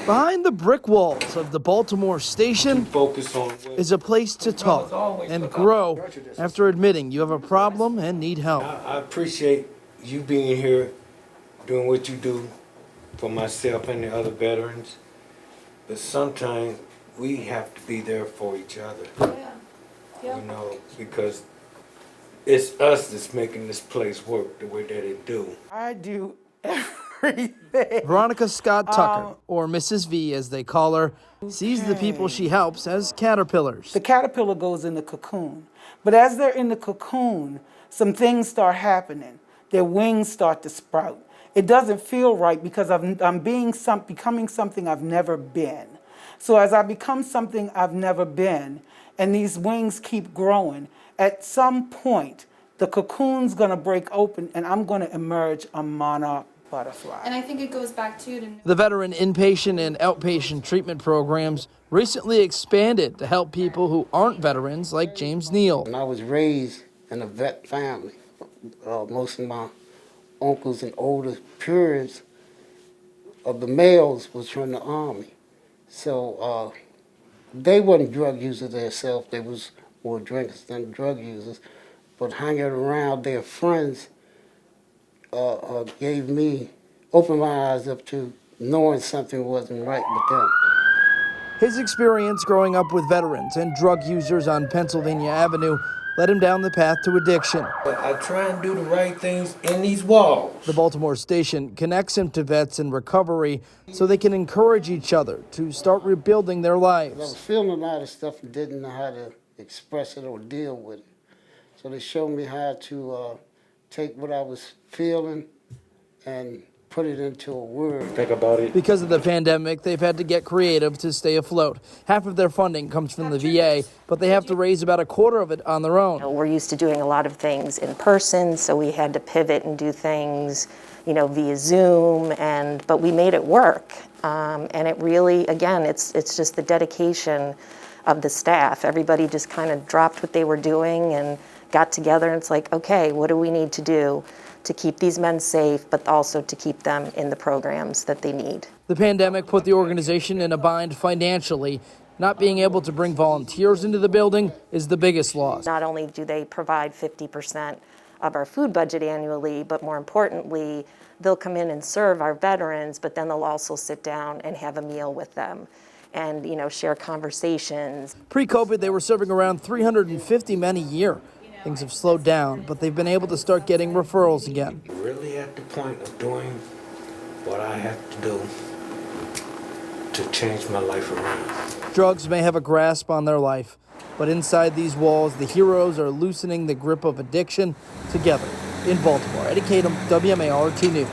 Behind the brick walls of the Baltimore Station is a place to talk and grow after admitting you have a problem and need help. I appreciate you being here, doing what you do for myself and the other veterans. But sometimes we have to be there for each other. Yeah. You know, because it's us that's making this place work the way that it do. I do everything. Veronica Scott Tucker, or Mrs. V as they call her, sees the people she helps as caterpillars. The caterpillar goes in the cocoon. But as they're in the cocoon, some things start happening. Their wings start to sprout. It doesn't feel right because I'm becoming something I've never been. So as I become something I've never been, and these wings keep growing, at some point, the cocoon's gonna break open and I'm gonna emerge a monarch butterfly. And I think it goes back to The veteran inpatient and outpatient treatment programs recently expanded to help people who aren't veterans like James Neal. And I was raised in a vet family. Most of my uncles and older peers of the males was from the Army. So they wasn't drug users themselves, they was more drinkers than drug users. But hanging around their friends opened my eyes up to knowing something wasn't right with them. His experience growing up with veterans and drug users on Pennsylvania Avenue led him down the path to addiction. I try and do the right things in these walls. The Baltimore Station connects him to vets in recovery so they can encourage each other to start rebuilding their lives. I was feeling a lot of stuff and didn't know how to express it or deal with it. So they showed me how to take what I was feeling and put it into a word. Think about it. Because of the pandemic, they've had to get creative to stay afloat. Half of their funding comes from the VA, but they have to raise about a quarter of it on their own. We're used to doing a lot of things in person, so we had to pivot and do things, via Zoom, but we made it work. And it really, again, it's just the dedication of the staff. Everybody just kind of dropped what they were doing and got together, and it's like, okay, what do we need to do to keep these men safe, but also to keep them in the programs that they need. The pandemic put the organization in a bind financially. Not being able to bring volunteers into the building is the biggest loss. Not only do they provide 50% of our food budget annually, but more importantly, they'll come in and serve our veterans, but then they'll also sit down and have a meal with them and, share conversations. Pre-COVID, they were serving around 350 men a year. Things have slowed down, but they've been able to start getting referrals again. Really at the point of doing what I have to do to change my life around. Drugs may have a grasp on their life, but inside these walls, the heroes are loosening the grip of addiction together. In Baltimore, Eddie Kadam, WMAR-T News.